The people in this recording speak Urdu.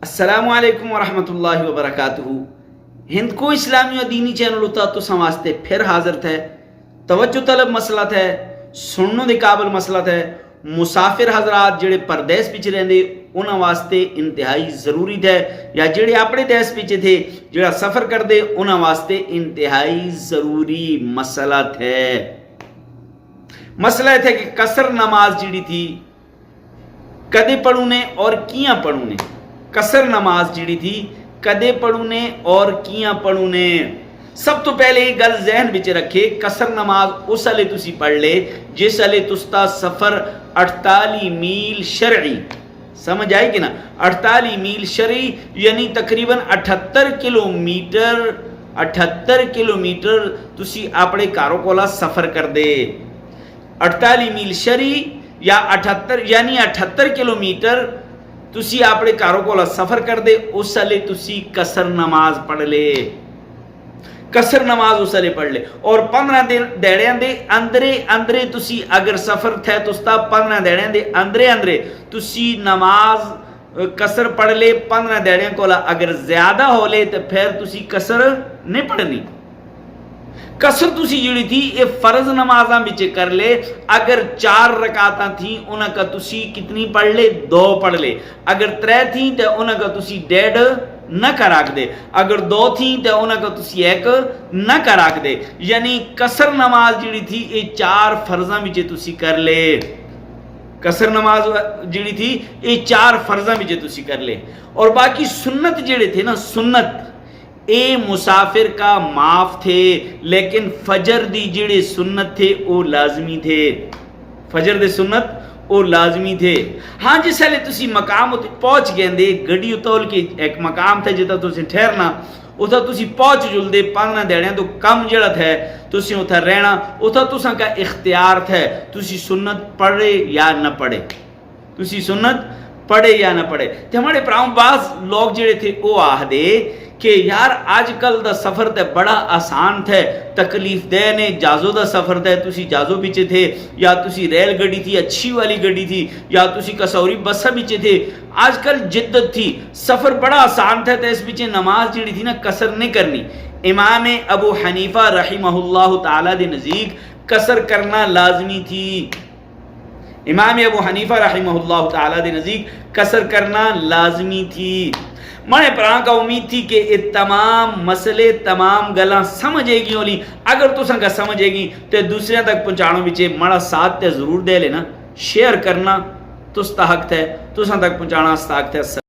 السلام علیکم ورحمۃ اللہ وبرکاتہ۔ ہند کو اسلامی و دینی چینل ہوتا تو سماستے پھر حاضر تھے۔ توجہ طلب مسئلہ تھے، سننے دے قابل مسئلہ تھے۔ مسافر حضرات جڑے پردیس پیچھے رہندے انہاں واسطے انتہائی ضروری تھے، یا جڑے اپنے دیس پیچھے تھے جڑا سفر کر دے انہاں واسطے انتہائی ضروری مسئلہ تھے۔ مسئلہ تھے کہ قصر نماز جڑی تھی کدے پڑھوں نے اور کیاں پڑھوں نے۔ قصر نماز جڑی تھی کدے پڑھوں نے اور کیاں پڑھوں نے۔ سب تو پہلے یہ گل ذہن بچ رکھے، قصر نماز اس علی تسی پڑھ لے جس علی تستا سفر 48 میل شرعی، سمجھ آئی کہ نا، 48 میل شرعی یعنی تقریباً 78 کلومیٹر تسی اپنے کارو کولا سفر کر دے۔ 48 میل شرعی یا 78 کلومیٹر تسی اپنے کارو کولا سفر کر دے، اس علی تسی قصر نماز پڑھ لے۔ قصر نماز اس علی پڑھ لے، اور 15 دیڑیاں دے اندرے تسی اگر سفر تھے تو ستا 15 دیڑیاں دے اندرے تسی نماز قصر پڑھ لے۔ 15 دیڑیاں کولا اگر زیادہ ہو لے تو پھر تسی قصر نہیں پڑھنی۔ قصر تسی جڑی تھی یہ فرض نمازاں بچے کر لے۔ اگر 4 رکعتاں تھیں انہاں کا تسی کتنی پڑھ لے؟ 2 پڑھ لے۔ اگر 3 تھیں تو انہاں کا تسی 1.5 نہ کراک دے۔ اگر 2 تھیں تو انہاں کا تسی 1 نہ کراک دے۔ یعنی قصر نماز جڑی تھی یہ 4 فرضاں بچے تسی کر لے۔ قصر نماز جڑی تھی یہ 4 فرضاں بچے تسی کر لے۔ اور باقی سنت جڑے تھے نا، سنت اے مسافر کا معاف تھے، لیکن فجر دی جڑے سنت تھے وہ لازمی تھے۔ فجر دے سنت وہ لازمی تھے۔ ہاں جس لئے تسی مقام پہنچ گئے دے، گڑی اتول کے ایک مقام تھا جتا تسی ٹھہرنا، اتھا تسی پہنچ جل دے 15 دیڑیاں تو کم جڑا تھا تسی اتھا رہنا، اتھا تساں کا اختیار تھا تسی سنت پڑھے یا نہ پڑھے، تسی سنت پڑھے یا نہ پڑھے۔ تو ہمارے پراؤں بعض لوگ جڑے تھے وہ آہ دے کہ یار آج کل دا سفر تے بڑا آسان تھے، تکلیف دہ نے، جازو دا سفر تھے، تسی جازو بچے تھے، یا تسی ریل گڑی تھی، اچھی والی گڑی تھی، یا تسی کسوری بسا بچے تھے۔ آج کل جدت تھی، سفر بڑا آسان تھا، تو اس بچے نماز جڑی تھی نا قصر نہیں کرنی۔ امام ابو حنیفہ رحمہ اللہ تعالی دے نزدیک قصر کرنا لازمی تھی۔ امام ابو حنیفہ رحمہ اللہ تعالی دے نزدیک قصر کرنا لازمی تھی۔ میں پران کا امید تھی کہ یہ تمام مسئلے، تمام گلاں سمجھے گی ہولی۔ اگر تو سنگا سمجھے گی تو دوسرے تک پہنچانو بچے مڑا ساتھ تے ضرور دے لینا، شیئر کرنا تو استحق ہے، تو سن تک پہنچانا استحق ہے۔